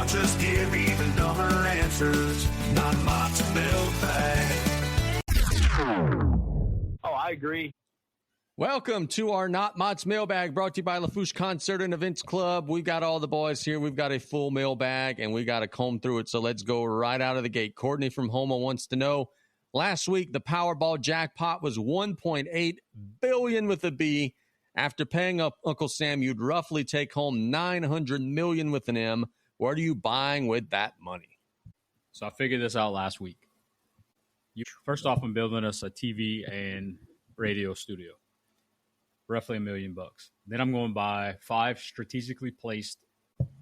Watch us give even dumber answers. Not Mott's Mailbag. Oh, I agree. Welcome to our Not Mott's Mailbag, brought to you by Lafouche Concert and Events Club. We've got all the boys here. We've got a full mailbag, and we got to comb through it. So let's go right out of the gate. Courtney from Houma wants to know, last week the Powerball jackpot was $1.8 billion with a B. After paying up Uncle Sam, you'd roughly take home $900 million with an M. What are you buying with that money? So I figured this out last week. First off, I'm building us a TV and radio studio. Roughly $1 million. Then I'm going to buy 5 strategically placed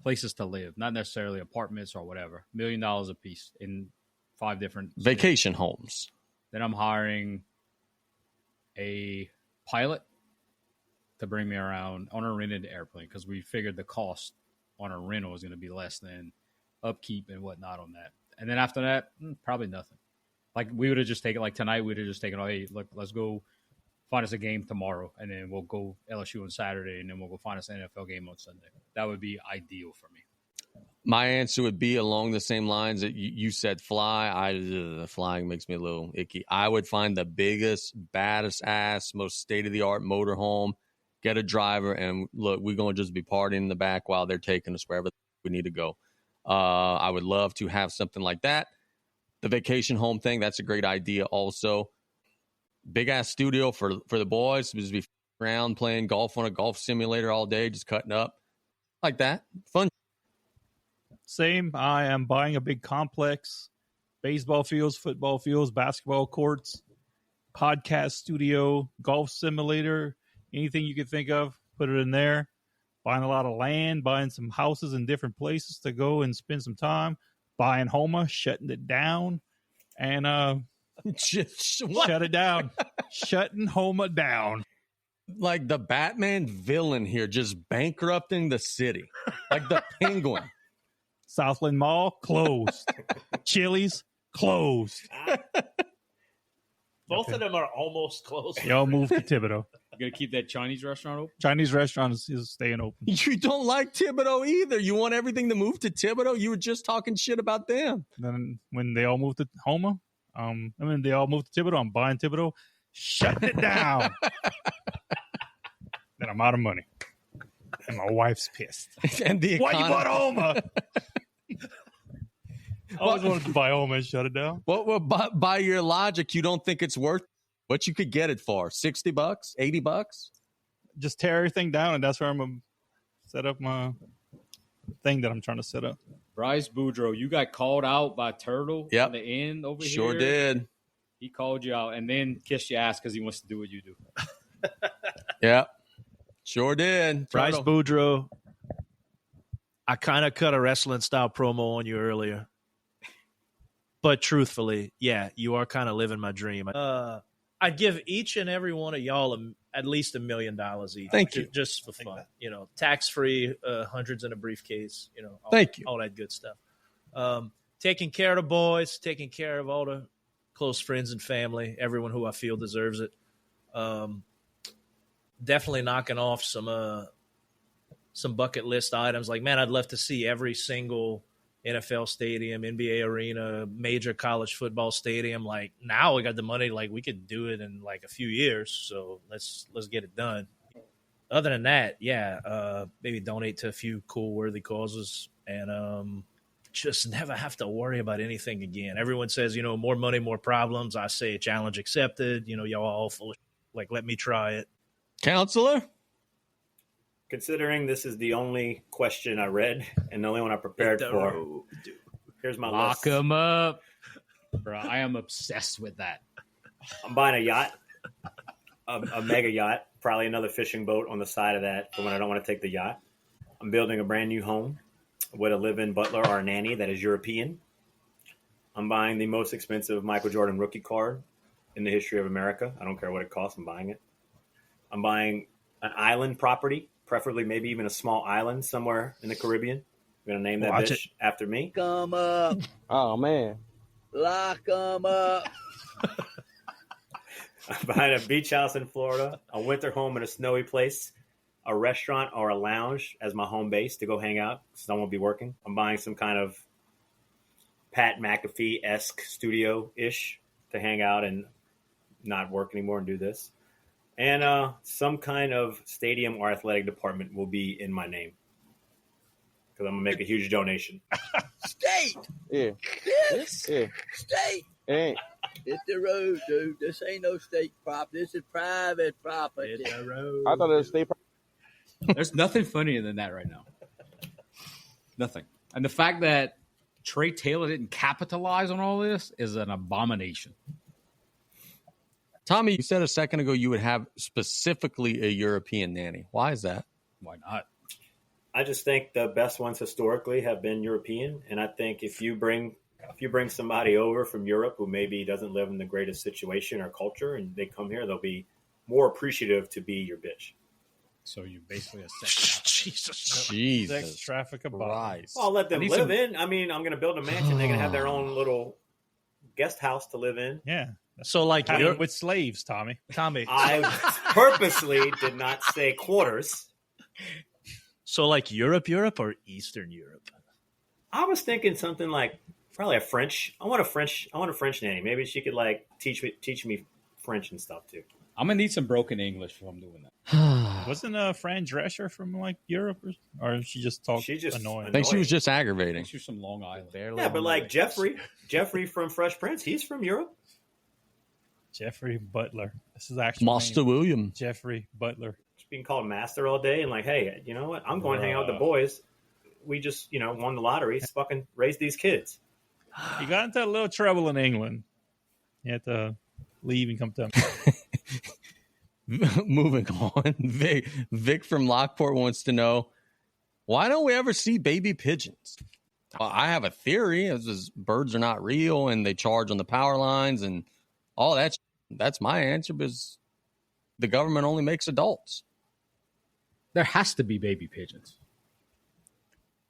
places to live, not necessarily apartments or whatever. $1 million a piece in 5 different vacation homes. Then I'm hiring a pilot to bring me around on a rented airplane because we figured the cost on a rental is going to be less than upkeep and whatnot on that. And then after that, probably nothing. Like we would have just taken, like tonight, we would have just taken, oh, hey, look, let's go find us a game tomorrow, and then we'll go LSU on Saturday, and then we'll go find us an NFL game on Sunday. That would be ideal for me. My answer would be along the same lines that you said fly. Flying makes me a little icky. I would find the biggest, baddest ass, most state-of-the-art motorhome, get a driver, and look, we're going to just be partying in the back while they're taking us wherever we need to go. I would love to have something like that. The vacation home thing, that's a great idea also. Big-ass studio for the boys. Just be around playing golf on a golf simulator all day, just cutting up. Like that. Fun. Same. I am buying a big complex. Baseball fields, football fields, basketball courts, podcast studio, golf simulator, anything you could think of, put it in there. Buying a lot of land, buying some houses in different places to go and spend some time. Buying Houma, shutting it down, and shut it down. Shutting Houma down. Like the Batman villain here, just bankrupting the city. Like the Penguin. Southland Mall, closed. Chili's, closed. Both of them are almost closed. Y'all moved to Thibodeau. You going to keep that Chinese restaurant open? Chinese restaurant is staying open. You don't like Thibodeau either. You want everything to move to Thibodeau? You were just talking shit about them. Then when they all moved to Houma, they all moved to Thibodeau. I'm buying Thibodeau, shutting it down. Then I'm out of money. And my wife's pissed. And the why you bought Houma? I always wanted to buy Houma and shut it down. Well, by your logic, you don't think it's worth what you could get it for? $60, $80? Just tear everything down, and that's where I'm going to set up my thing that I'm trying to set up. Bryce Boudreaux, you got called out by Turtle in the end over here. Sure did. He called you out and then kissed your ass because he wants to do what you do. Yeah, sure did. Bryce Boudreaux, I kind of cut a wrestling-style promo on you earlier. But truthfully, yeah, you are kind of living my dream. I'd give each and every one of y'all at least $1 million each. Thank you. Just for fun. Tax-free, hundreds in a briefcase, Thank you. All that good stuff. Taking care of the boys, taking care of all the close friends and family, everyone who I feel deserves it. Definitely knocking off some bucket list items. Like, man, I'd love to see every single NFL stadium, NBA arena, major college football stadium. Like, now we got the money, like we could do it in like a few years. So let's get it done. Other than that, maybe donate to a few cool, worthy causes and just never have to worry about anything again. Everyone says, more money, more problems. I say challenge accepted. Y'all all full of like, let me try it. Counselor? Considering this is the only question I read and the only one I prepared for, here's my list. Lock him up. Bro, I am obsessed with that. I'm buying a yacht, a mega yacht, probably another fishing boat on the side of that for when I don't want to take the yacht. I'm building a brand new home with a live-in butler or a nanny that is European. I'm buying the most expensive Michael Jordan rookie card in the history of America. I don't care what it costs. I'm buying it. I'm buying an island property. Preferably maybe even a small island somewhere in the Caribbean. I'm going to name that bitch after me. Come up. Oh, man. Lock them up. I'm buying a beach house in Florida, a winter home in a snowy place, a restaurant or a lounge as my home base to go hang out because I won't be working. I'm buying some kind of Pat McAfee-esque studio-ish to hang out and not work anymore and do this. And some kind of stadium or athletic department will be in my name because I'm going to make a huge donation. State. Yeah. This Yeah. state. Hey. It's the road, dude. This ain't no state property. This is private property. It's a road. I thought it was state. There's nothing funnier than that right now. Nothing. And the fact that Trey Taylor didn't capitalize on all this is an abomination. Tommy, you said a second ago you would have specifically a European nanny. Why is that? Why not? I just think the best ones historically have been European, and I think if you bring somebody over from Europe who maybe doesn't live in the greatest situation or culture, and they come here, they'll be more appreciative to be your bitch. So you're basically a sex trafficker. Jesus Sex traffic about. Christ. Well, I'll let them I need live some- in. I mean, I'm going to build a mansion. They're going to have their own little guest house to live in. Yeah. So like Happened with slaves, Tommy. Tommy. I purposely did not say quarters. So like Europe or Eastern Europe? I was thinking something like probably a French. I want a French nanny. Maybe she could like teach me French and stuff too. I'm going to need some broken English if I'm doing that. Wasn't Fran Drescher from like Europe, or she just talked She just annoying? I think she was just aggravating. Thanks for some Long Island. Yeah, but like Jeffrey from Fresh Prince, he's from Europe. Jeffrey Butler. This is actually Master William. Jeffrey Butler. Just being called master all day and like, hey, you know what? I'm going to hang out with the boys. We just, won the lottery. Fucking raise these kids. He got into a little trouble in England. He had to leave and come to. Moving on. Vic from Lockport wants to know, why don't we ever see baby pigeons? I have a theory. It's just birds are not real and they charge on the power lines and all that. That's my answer because the government only makes adults. There has to be baby pigeons.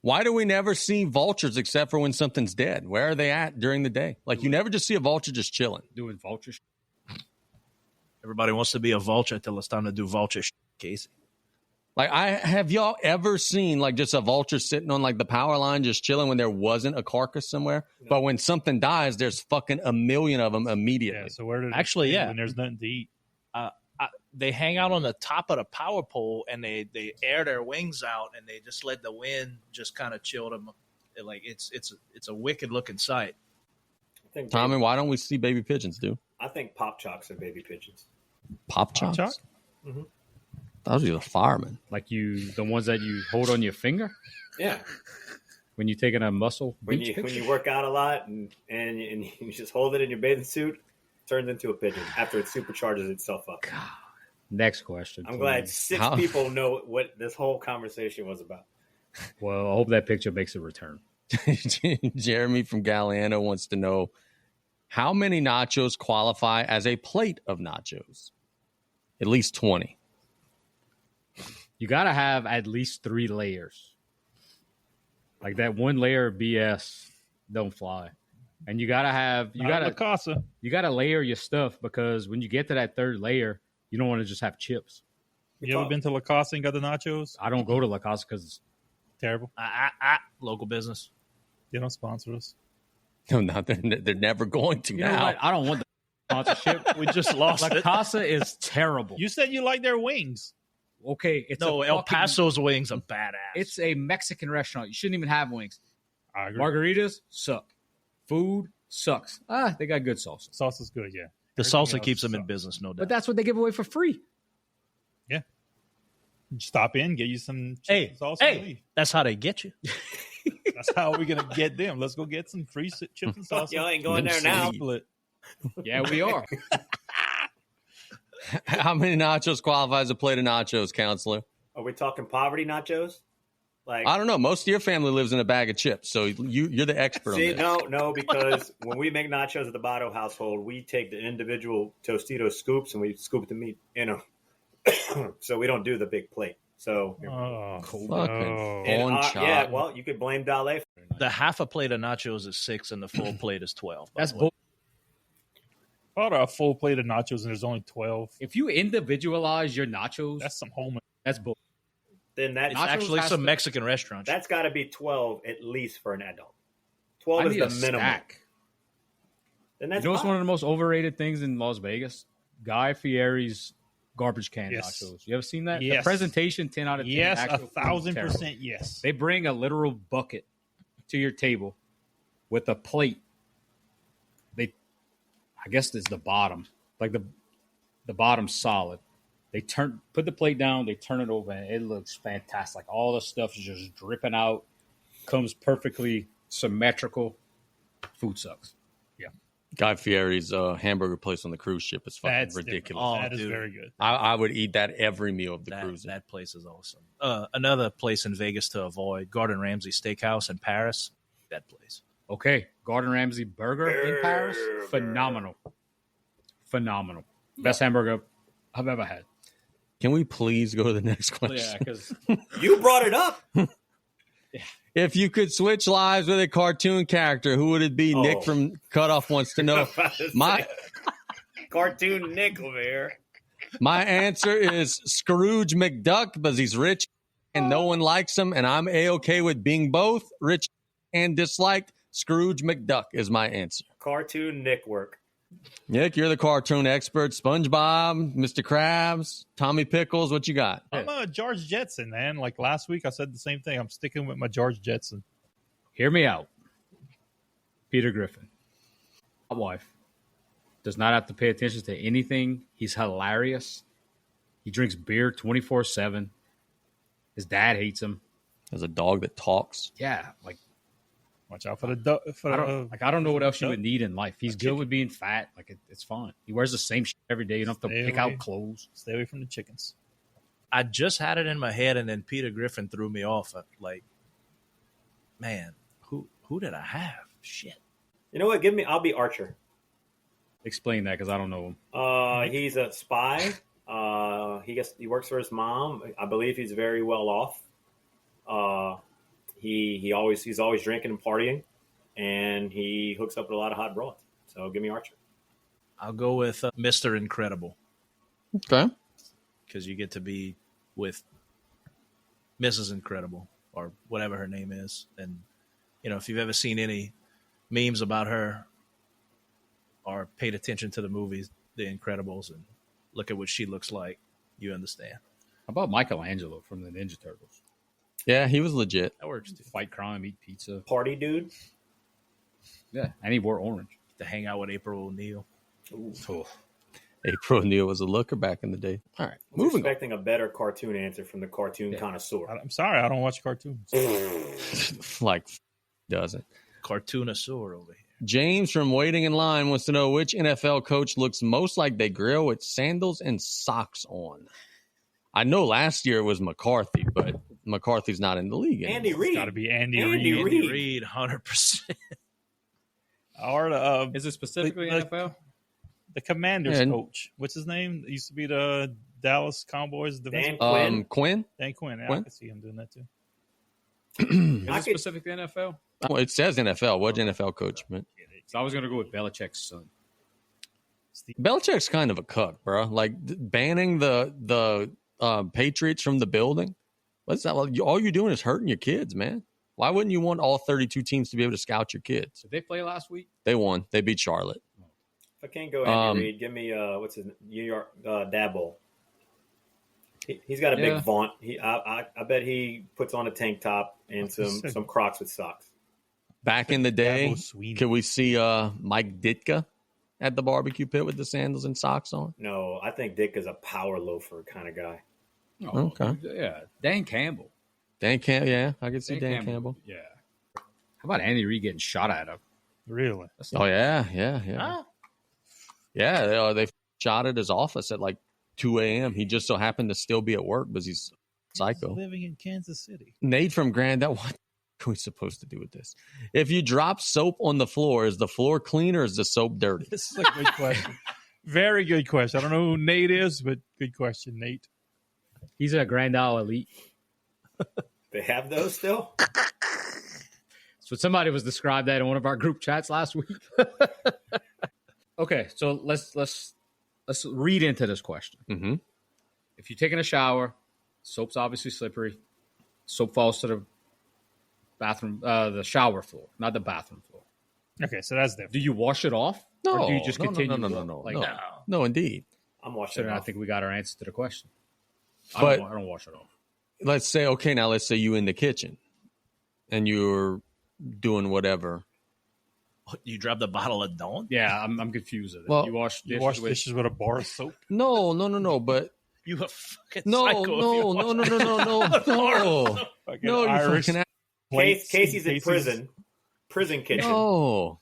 Why do we never see vultures except for when something's dead? Where are they at during the day? Like, you never just see a vulture just chilling. Doing vulture shit. Everybody wants to be a vulture until it's time to do vulture shit, Casey. Like, have y'all ever seen like just a vulture sitting on like the power line just chilling when there wasn't a carcass somewhere? No. But when something dies, there's fucking a million of them immediately. Yeah, so where did actually, yeah, when there's nothing to eat. They hang out on the top of the power pole and they air their wings out and they just let the wind just kind of chill them. Like it's a wicked looking sight. Tommy, why don't we see baby pigeons, dude? I think Pop Chocks are baby pigeons. Pop Chocks? Mm-hmm. Those are the firemen. Like the ones that you hold on your finger? Yeah. When you're taking a muscle when you work out a lot and you just hold it in your bathing suit, it turns into a pigeon after it supercharges itself up. God. Next question. I'm glad 6 people know what this whole conversation was about. Well, I hope that picture makes a return. Jeremy from Galliano wants to know, how many nachos qualify as a plate of nachos? At least 20. You got to have at least 3 layers. Like that one layer of BS don't fly. And you got to have you got to layer your stuff because when you get to that 3rd layer, you don't want to just have chips. You ever been to La Casa and got the nachos? I don't go to La Casa because it's terrible. Local business. They don't sponsor us. No, they're never going to. You know what? I don't want the sponsorship. We just lost La Casa is terrible. You said you like their wings. Okay, El Paso's wings are badass. It's a Mexican restaurant. You shouldn't even have wings. I agree. Margaritas suck. Food sucks. They got good salsa. Sauce is good, yeah. The salsa keeps them in business, no doubt. But that's what they give away for free. Yeah. Stop in, get you some salsa. Hey, that's how they get you. That's how we're going to get them. Let's go get some free chips and salsa. Y'all ain't going there now. Yeah, we are. How many nachos qualify as a plate of nachos, counselor? Are we talking poverty nachos? Like, I don't know. Most of your family lives in a bag of chips, so you're the expert on this. No, because when we make nachos at the Botto household, we take the individual Tostitos scoops and we scoop the meat in them. So we don't do the big plate. So, yeah, well, you could blame Dale. The half a plate of nachos is 6 and the full plate is 12. That's bull. Order a full plate of nachos and there's only 12. If you individualize your nachos, That's some Houma. that's bull. then It's Nachos actually has some to- Mexican restaurants. that's got to be 12 at least for an adult. I 12 is need the a minimum. stack. Then You that's know what's fine. one of the most overrated things in Las Vegas? Guy Fieri's garbage can Yes. nachos. You ever seen that? The Yes. presentation, 10 out of 10. Yes, Actual food, terrible. 1,000% yes. They bring a literal bucket to your table with a plate. I guess it's the bottom, like the bottom's solid. They put the plate down, they turn it over, and it looks fantastic. Like all the stuff is just dripping out, comes perfectly symmetrical. Food sucks. Guy Fieri's hamburger place on the cruise ship is fucking That's ridiculous. Oh, that is dude. very good. I would eat that every meal of the cruise. That place is awesome. Another place in Vegas to avoid: Gordon Ramsay Steakhouse in Paris. That place. Okay, Gordon Ramsay burger in Paris, phenomenal. Best hamburger I've ever had. Can we please go to the next question? Yeah, because You brought it up. If you could switch lives with a cartoon character, who would it be? Oh. Nick from Cutoff wants to know. My Cartoon Nick over here. my answer is Scrooge McDuck because he's rich and no one likes him, and I'm A-okay with being both rich and disliked. Scrooge McDuck is my answer. Cartoon Nick work. Nick, you're the cartoon expert. SpongeBob, Mr. Krabs, Tommy Pickles, what you got? I'm a George Jetson, man. Like last week, I said the same thing. I'm sticking with my George Jetson. hear me out. Peter Griffin, my wife, does not have to pay attention to anything. He's hilarious. He drinks beer 24/7. His dad hates him. There's a dog that talks. Yeah, like Watch out for the I don't know what else you duck. would need in life. He's good with being fat. Like it's fine. He wears the same shit every day. You don't have to Stay pick away. out clothes. Stay away from the chickens. I just had it in my head, and then Peter Griffin threw me off. Like, man, who did I have? Shit. You know what? I'll be Archer. Explain that because I don't know him. He's a spy. He works for his mom. I believe he's very well off. He's always drinking and partying, and he hooks up with a lot of hot broads. So give me Archer. I'll go with Mr. Incredible Okay. because you get to be with Mrs. Incredible or whatever her name is. And, if you've ever seen any memes about her or paid attention to the movies, The Incredibles, and look at what she looks like, you understand. How about Michelangelo from the Ninja Turtles? Yeah, he was legit. That works too. Fight crime, eat pizza. Party dude. Yeah, and he wore orange. To hang out with April O'Neil. Oh. April O'Neil was a looker back in the day. All right, I'm moving on. expecting a better cartoon answer from the cartoon connoisseur. I'm sorry, I don't watch cartoons. Like, doesn't. Cartoonosaur over here. James from Waiting in Line wants to know which NFL coach looks most like they grill with sandals and socks on. I know last year it was McCarthy, but McCarthy's not in the league anymore. Andy Reid. Got to be Andy Andy Reid. Reid. Reid, 100%. Or Is it specifically Like- NFL? the Commanders Yeah. coach. What's his name? It used to be the Dallas Cowboys defensive. Dan Quinn. Quinn? Dan Quinn. Yeah, I Quinn? can see him doing that too. Is I it could- specific to NFL? Well, it says NFL. What NFL coach? Man? So I was going to go with Belichick's son. Belichick's kind of a cuck, bro. Like banning the Patriots from the building. What's that? All you're doing is hurting your kids, man. Why wouldn't you want all 32 teams to be able to scout your kids? Did they play last week? They won. They beat Charlotte. If I can't go Andy Reid, give me what's his New York Dabble. He's got a Yeah. big vaunt. I bet he puts on a tank top and some Crocs with socks. Back in the day, Dabo Sweeney. could we see Mike Ditka at the barbecue pit with the sandals and socks on? No, I think Dick is a power loafer kind of guy. Oh, Okay. Yeah, Dan Campbell. Dan Campbell, yeah, I could see Dan Campbell. Yeah. How about Andy Reid getting shot at him? Really? That's Oh yeah. Yeah, they shot at his office at like 2 a.m. He just so happened to still be at work because he's psycho. Living in Kansas City. Nate from Grand, what are we supposed to do with this? If you drop soap on the floor, is the floor clean or is the soap dirty? This is a good question. Very good question. I don't know who Nate is, but good question, Nate. He's a Grand Isle elite. They have those still? So somebody was described that in one of our group chats last week. Okay, so let's read into this question. Mm-hmm. If you're taking a shower, soap's obviously slippery. soap falls to the bathroom, the shower floor, not the bathroom floor. Okay, so that's different. Do you wash it off? No, or do you just continue? No, Like, no, indeed. I'm So watching. then I think we got our answer to the question. But- I don't wash it off. Let's say, okay, now let's say you in the kitchen and you're doing whatever. You drop the bottle of Dawn? Yeah, I'm confused. With it. Well, you wash You dishes wash with dishes with a bar of soap. No, but You a fucking no, psycho. if you wash no. Fucking No, you Irish fucking plates Casey's and in cases. prison kitchen. no.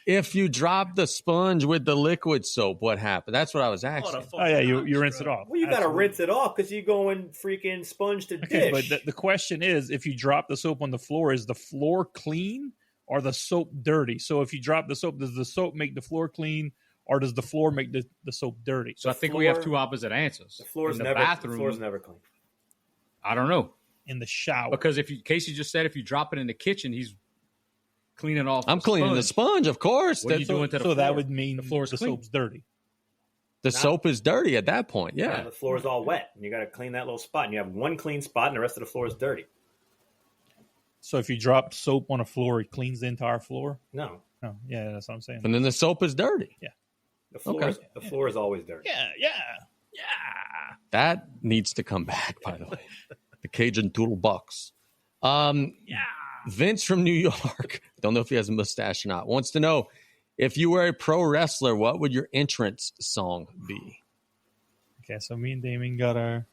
If you drop the sponge with the liquid soap, what happened? That's what I was asking. Oh yeah, you rinse it off. Well, you got to Absolutely. rinse it off because you're going freaking sponge to Okay, dish. but the question is, if you drop the soap on the floor, is the floor clean or the soap dirty? So if you drop the soap, does the soap make the floor clean, or does the floor make the soap dirty? So I think we have two opposite answers. the floor's in the never bathroom. The floor's never clean. I don't know, In the shower, because if you, Casey just said if you drop it in the kitchen, he's cleaning off. I'm cleaning the sponge, of course. What are you doing to the so floor? that would mean The floor's the clean. soap's dirty. The soap is dirty at that point. Yeah. The floor is all wet, and you got to clean that little spot. And you have one clean spot, and the rest of the floor is dirty. So if you drop soap on a floor, it cleans the entire floor. No, Oh, yeah, that's what I'm saying. And then the soap is dirty. the floor Okay. is, the floor is always dirty. Yeah. That needs to come back, by the way. The Cajun Toolbox. Vince from New York, don't know if he has a mustache or not, wants to know, if you were a pro wrestler, what would your entrance song be? Okay, so me and Damien got our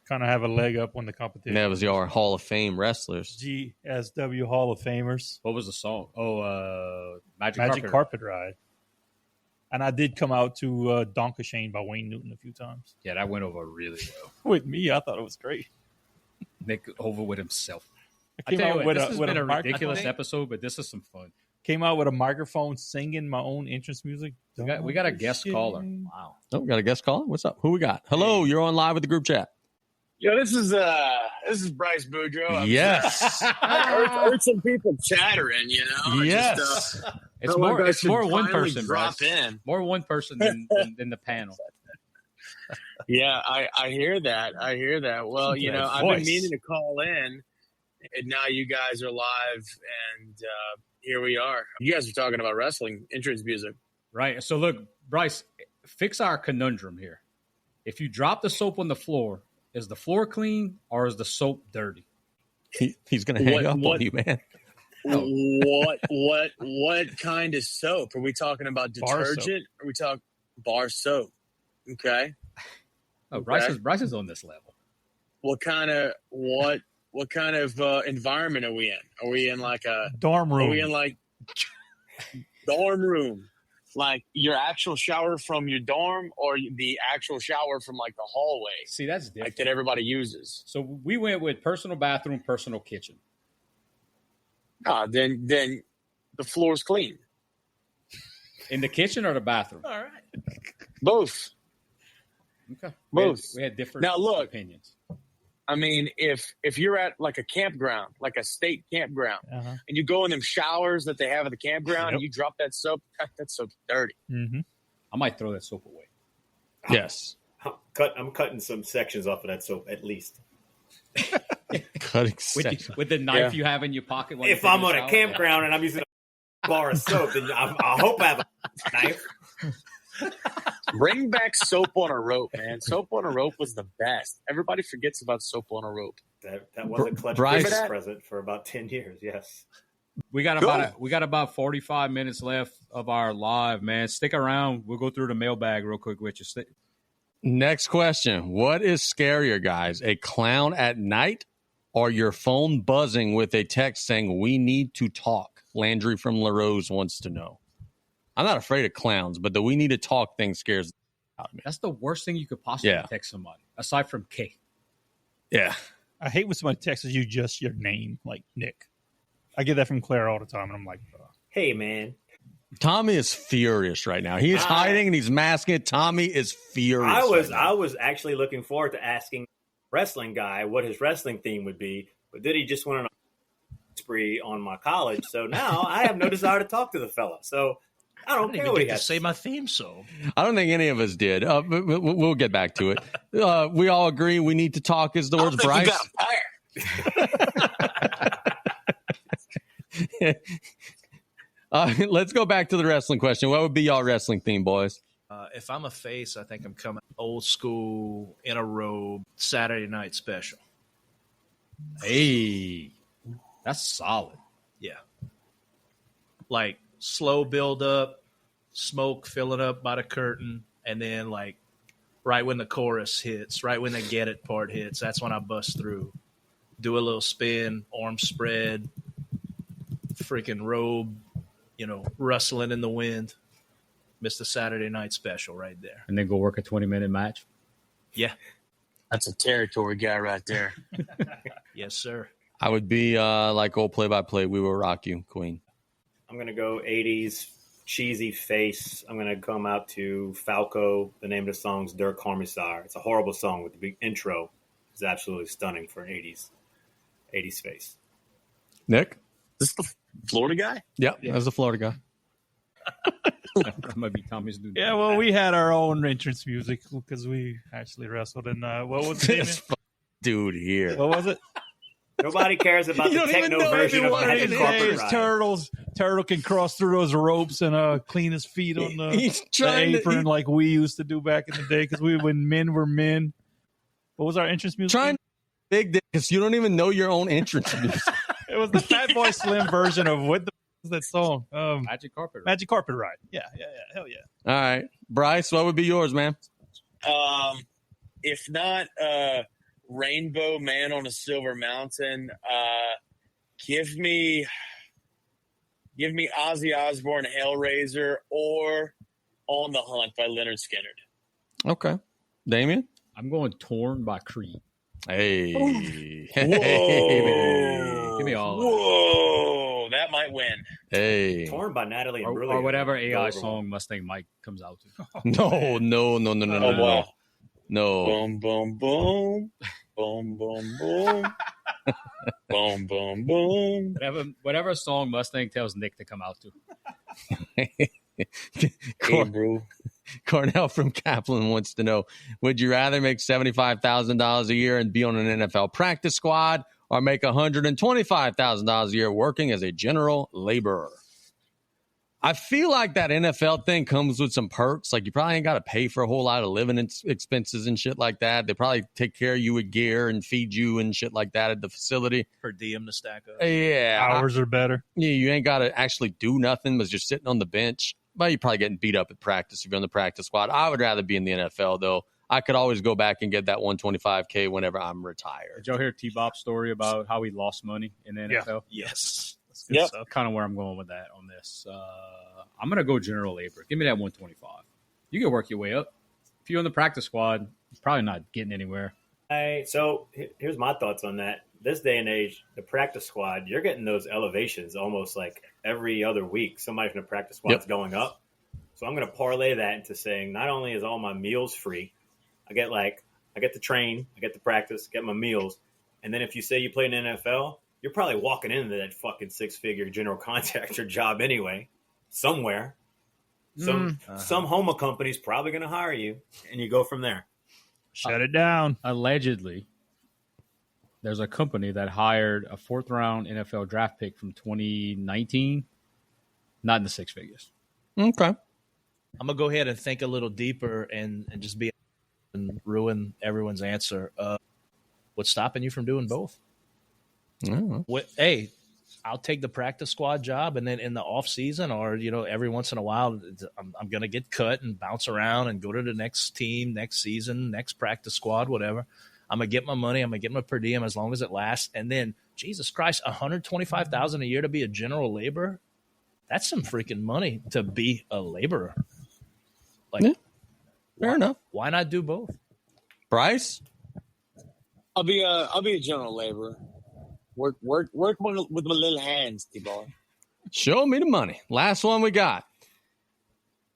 kind of have a leg up on the competition. And that was your Hall of Fame wrestlers. GSW Hall of Famers. What was the song? Oh, Magic Magic Carpet. Carpet Ride. And I did come out to Donka Shane by Wayne Newton a few times. Yeah, that went over really well. With me, I thought it was great. Nick over with himself. I I came tell you out what, with this has been a mic- ridiculous episode, but this is some fun. Came out with a microphone singing my own entrance music. We got a guest caller. Wow. Oh, we got a guest caller? What's up? Who we got? Hello, you're on live with the group chat. Yo, this is Bryce Boudreaux. Yes. I heard some people chattering, you know. Yes. Just, It's felt like I it's should more one finally person, drop Bryce. in. More one person than the panel. Yeah, I hear that. I hear that. Well, you know, I've been voice. meaning to call in, and now you guys are live, and here we are. You guys are talking about wrestling entrance music. Right. So look, Bryce, fix our conundrum here. If you drop the soap on the floor, is the floor clean or is the soap dirty? He's going to hang What- up what- on you, man. What kind of soap? Are we talking about Bar soap. detergent? Are we talking bar soap? Okay. Oh, Okay. Bryce is on this level. What kind of environment are we in? Are we in like a Dorm Are room. we in like dorm room? Like your actual shower from your dorm, or the actual shower from like the hallway, See, that's different. like that everybody uses? So we went with personal bathroom, personal kitchen. Then the floor's clean. In the kitchen or the bathroom? All right. Both. Okay. Both. We had different Now, look. opinions. I mean, if you're at like a campground, like a state campground, Uh-huh. and you go in them showers that they have at the campground, Yep. and you drop that soap, that soap's dirty. Mm-hmm. I might throw that soap away. Yes. I'm cutting some sections off of that soap at least. Cutting With, section. with the knife you have in your pocket. When If you take I'm on a shower. campground and I'm using a bar of soap, then I hope I have a knife. Bring back soap on a rope, man. Soap on a rope was the best. Everybody forgets about soap on a rope. That was a clutch Bryce- Christmas present for about 10 years. Yes. We got Cool. we got about 45 minutes left of our live, man. Stick around. We'll go through the mailbag real quick with you. Next question. What is scarier, guys? A clown at night or your phone buzzing with a text saying, "We need to talk"? Landry from LaRose wants to know. I'm not afraid of clowns, but the "we need to talk" thing scares the out of me. That's the worst thing you could possibly Yeah. text somebody, aside from K. Yeah. I hate when somebody texts you just your name, like Nick. I get that from Claire all the time, and I'm like, Hey, man. Tommy is furious right now. He is hiding and he's masking it. Tommy is furious. I was actually looking forward to asking wrestling guy what his wrestling theme would be, but then he just went on a spree on my college. So now I have no desire to talk to the fella. So I I don't didn't care even what he get to has. say my theme song. I don't think any of us did. We'll get back to it. We all agree we need to talk is the I words. don't think Bryce. you got a pair. Let's go back to the wrestling question. What would be y'all wrestling theme, boys? If I'm a face, I think I'm coming old school in a robe Saturday night special. Hey, that's solid. Yeah. Like slow build up, smoke filling up by the curtain, and then like right when the chorus hits, right when the get it part hits, that's when I bust through. Do a little spin, arm spread, freaking robe, rustling in the wind. Missed the Saturday night special right there. And then go work a 20-minute match. Yeah. That's a territory guy right there. Yes, sir. I would be like old play-by-play. We will rock you, Queen. I'm going to go 80s cheesy face. I'm going to come out to Falco. The name of the song's Der Kommissar. It's a horrible song with the big intro. It's absolutely stunning for an 80s face. Nick? This is the Florida guy? Yeah, that's a Florida guy. That might be Tommy's dude. Yeah, well, we had our own entrance music because we actually wrestled. And what was the name? This dude here. What was it? Nobody cares about You the don't even techno know version of anyone Magic in Carpet his Ride. Turtles. Turtle can cross through those ropes and clean his feet on He's the trying apron like we used to do back in the day because when men were men. What was our entrance music? Trying big dick because you don't even know your own entrance music. It was the Fat Boy Slim version of what the was that song? Magic Carpet. Magic Carpet Ride. Yeah. Hell yeah. All right. Bryce, what would be yours, man? If not Rainbow Man on a Silver Mountain, give me Ozzy Osbourne, Hellraiser, or On the Hunt by Leonard Skinner. Okay. Damien? I'm going Torn by Creed. Hey. Whoa. Give me all of it. Whoa. That might win. Hey. Torn by Natalie and Or whatever AI song Mustang Mike comes out to. No. Oh, wow. No. Boom, boom, boom. Boom, boom, boom. Boom, boom, boom. Whatever song Mustang tells Nick to come out to. Hey, bro. Cornell from Kaplan wants to know, would you rather make $75,000 a year and be on an NFL practice squad or make $125,000 a year working as a general laborer? I feel like that NFL thing comes with some perks. Like you probably ain't got to pay for a whole lot of living expenses and shit like that. They probably take care of you with gear and feed you and shit like that at the facility. Per diem to stack up. Yeah. Hours are better. Yeah, you ain't got to actually do nothing but just sitting on the bench. But you're probably getting beat up at practice if you're on the practice squad. I would rather be in the NFL, though. I could always go back and get that $125K whenever I'm retired. Did y'all hear T-Bop's story about how he lost money in the NFL? Yes. That's good Yep. stuff. Kind of where I'm going with that on this. I'm going to go general labor. Give me that 125. You can work your way up. If you're on the practice squad, you're probably not getting anywhere. So here's my thoughts on that. This day and age, the practice squad, you're getting those elevations almost like every other week. Somebody from the practice squad's going up. So I'm going to parlay that into saying not only is all my meals free, I get to train, I get to practice, get my meals. And then if you say you play in the NFL, you're probably walking into that fucking 6-figure general contractor job anyway, somewhere. Some Houma company's probably going to hire you, and you go from there. Shut it down. Allegedly, there's a company that hired a 4th-round NFL draft pick from 2019, not in the 6 figures. Okay. I'm going to go ahead and think a little deeper and just be and ruin everyone's answer. What's stopping you from doing both? Hey, I'll take the practice squad job, and then in the off season, or every once in a while, I'm going to get cut and bounce around and go to the next team, next season, next practice squad, whatever. I'm gonna get my money. I'm gonna get my per diem as long as it lasts. And then, Jesus Christ, $125,000 a year to be a general laborer. That's some freaking money to be a laborer. Fair enough. Why not do both? Bryce? I'll be a general laborer. Work with my little hands, T-Ball. Show me the money. Last one we got.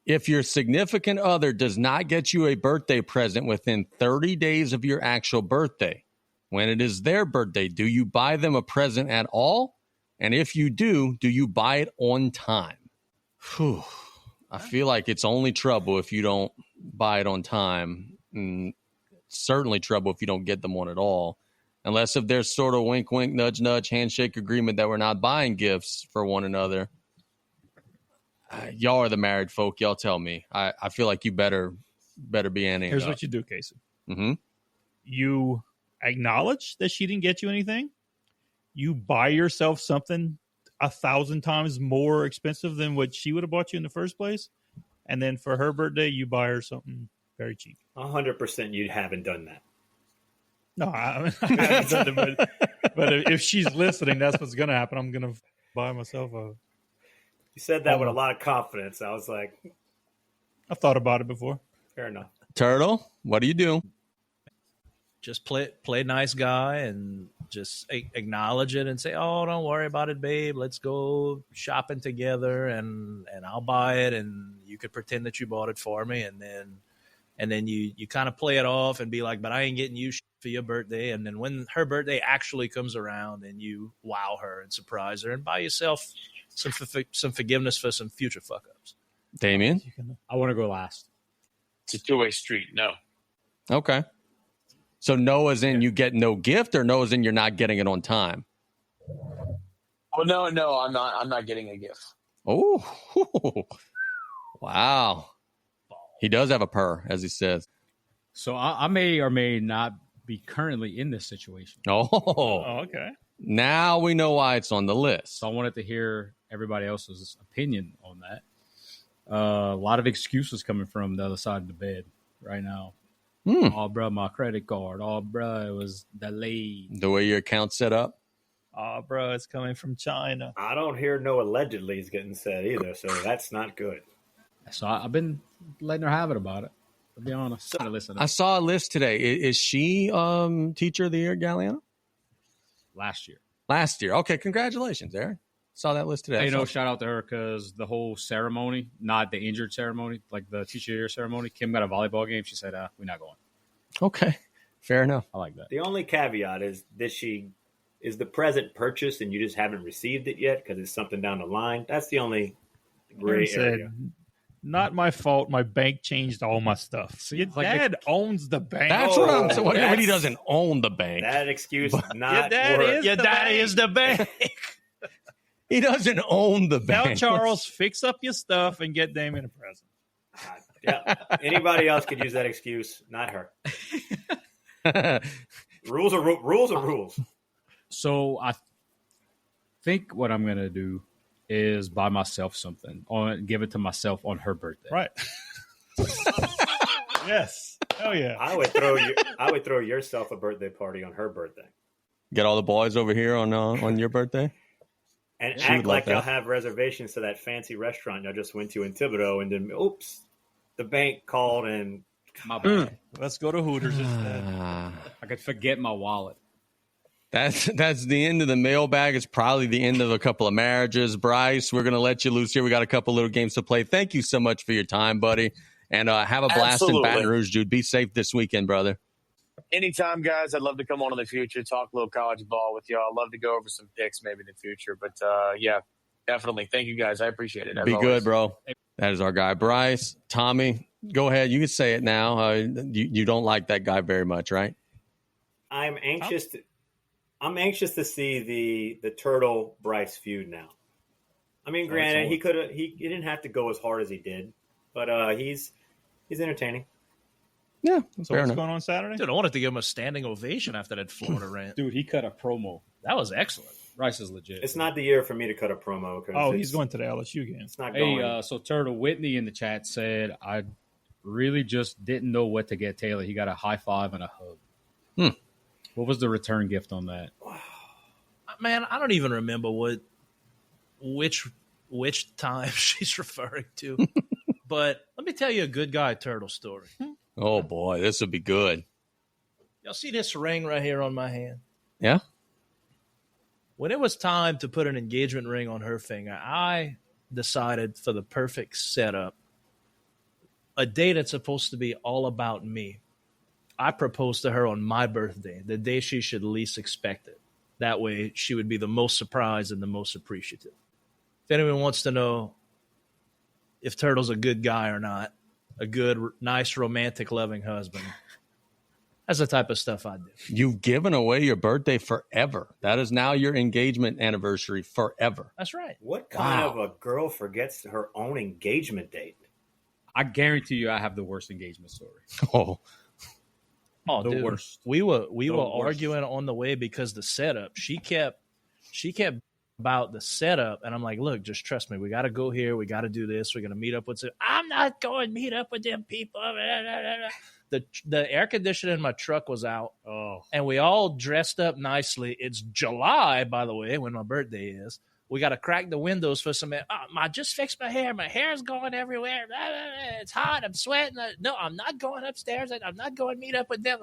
If your significant other does not get you a birthday present within 30 days of your actual birthday, when it is their birthday, do you buy them a present at all? And if you do you buy it on time? Whew. I feel like it's only trouble if you don't buy it on time. And certainly trouble if you don't get them one at all. Unless if there's sort of wink, wink, nudge, nudge, handshake agreement that we're not buying gifts for one another. Y'all are the married folk. Y'all tell me. I feel like you better be Annie. Here's what you do, Casey. Mm-hmm. You acknowledge that she didn't get you anything. You buy yourself something 1,000 times more expensive than what she would have bought you in the first place. And then for her birthday, you buy her something very cheap. 100% you haven't done that. No, I haven't done it, but if she's listening, that's what's going to happen. I'm going to buy myself a... You said that with a lot of confidence. I was like... I've thought about it before. Fair enough. Turtle, what do you do? Just play nice guy and just acknowledge it and say, "Oh, don't worry about it, babe. Let's go shopping together, and I'll buy it, and you could pretend that you bought it for me, and then you kind of play it off and be like, but I ain't getting you shit for your birthday." And then when her birthday actually comes around, then you wow her and surprise her and buy yourself some forgiveness for some future fuck ups. Damien? I want to go last. It's a two-way street. No. Okay. So no as in you get no gift, or no as in you're not getting it on time? Oh, no, I'm not. I'm not getting a gift. Oh, wow. He does have a purr, as he says. So I may or may not be currently in this situation. Oh, okay. Now we know why it's on the list. So I wanted to hear everybody else's opinion on that. A lot of excuses coming from the other side of the bed right now. Oh, bro, my credit card. Oh, bro, it was delayed. The way your account's set up? Oh, bro, it's coming from China. I don't hear no allegedly is getting said either, so that's not good. So I've been letting her have it about it, to be honest. I saw a list today. Is she Teacher of the Year, Galliano? Last year. Last year. Okay, congratulations, Aaron. Saw that list today. Shout out to her because the whole ceremony, not the injured ceremony, like the Teacher of the Year ceremony, Kim got a volleyball game. She said, we're not going. Okay, fair enough. I like that. The only caveat is is the present purchased and you just haven't received it yet because it's something down the line. That's the only gray area. Not my fault. My bank changed all my stuff. So your dad owns the bank. That's what I'm saying. What he doesn't own the bank? That excuse not Your dad is the bank. He doesn't own the bank. Tell Charles, fix up your stuff and get Damien a present. Yeah. Anybody else could use that excuse, not her. Rules are rules. So I think what I'm going to do is buy myself something, give it to myself on her birthday. Right. Yes. Oh yeah. I would throw yourself a birthday party on her birthday. Get all the boys over here on your birthday? And act like y'all have reservations to that fancy restaurant y'all just went to in Thibodeau, and then oops, the bank called and My bad. Let's go to Hooters instead. I could forget my wallet. That's the end of the mailbag. It's probably the end of a couple of marriages. Bryce, we're going to let you loose here. We got a couple little games to play. Thank you so much for your time, buddy. And have a blast in Baton Rouge, dude. Be safe this weekend, brother. Anytime, guys. I'd love to come on in the future, talk a little college ball with y'all. I'd love to go over some picks maybe in the future. But, yeah, definitely. Thank you, guys. I appreciate it. Be good, bro. That is our guy, Bryce. Tommy, go ahead. You can say it now. You don't like that guy very much, right? I'm anxious to see the Turtle Bryce feud now. I mean, granted, he didn't have to go as hard as he did, but he's entertaining. Yeah, so what's going on Saturday? Dude, I wanted to give him a standing ovation after that Florida rant. Dude, he cut a promo. That was excellent. Rice is legit. It's not the year for me to cut a promo. He's going to the LSU game. It's not going. Hey, so Turtle Whitney in the chat said, I really just didn't know what to get Taylor. He got a high five and a hug. What was the return gift on that? Man, I don't even remember which time she's referring to. But let me tell you a good guy Turtle story. Oh, boy. This would be good. Y'all see this ring right here on my hand? Yeah. When it was time to put an engagement ring on her finger, I decided for the perfect setup, a day that's supposed to be all about me. I proposed to her on my birthday, the day she should least expect it. That way, she would be the most surprised and the most appreciative. If anyone wants to know if Turtle's a good guy or not, a good, nice, romantic, loving husband, That's the type of stuff I do. You've given away your birthday forever. That is now your engagement anniversary forever. That's right. What kind of a girl forgets her own engagement date? I guarantee you, I have the worst engagement story. Oh, The dude, worst. We were worst. arguing on the way because the setup. She kept about the setup, and I'm like, look, just trust me. We got to go here. We got to do this. We're gonna meet up with. I'm not going to meet up with them people. The air conditioner in my truck was out, and we all dressed up nicely. It's July, by the way, when my birthday is. We got to crack the windows for some. I just fixed my hair. My hair's going everywhere. It's hot. I'm sweating. No, I'm not going upstairs. I'm not going to meet up with them.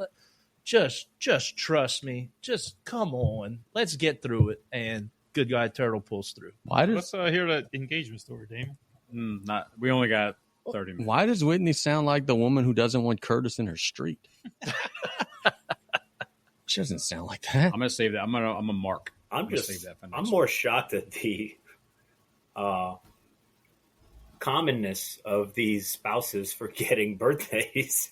Just trust me. Just come on. Let's get through it. And good guy Turtle pulls through. Let's hear that engagement story, Damon. We only got 30 minutes. Why does Whitney sound like the woman who doesn't want Curtis in her street? She doesn't sound like that. I'm gonna save that. I'm a mark. I'm I'm more shocked at the commonness of these spouses forgetting birthdays.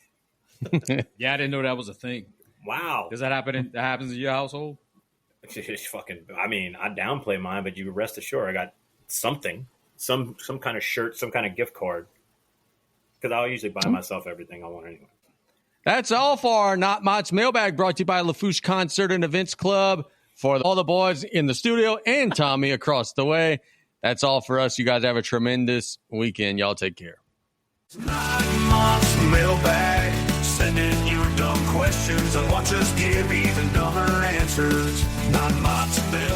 Yeah, I didn't know that was a thing. Wow. Does that happen? That happens in your household? It's fucking. I mean, I downplay mine, but you rest assured, I got something, some kind of shirt, some kind of gift card, because I'll usually buy myself everything I want anyway. That's all for our Not Mott's Mailbag, brought to you by LaFouche Concert and Events Club. For all the boys in the studio and Tommy across the way, that's all for us. You guys have a tremendous weekend. Y'all take care. Not Mott's Mailbag. Send in your dumb questions and watch us give even dumber answers. Not Mott's Mailbag.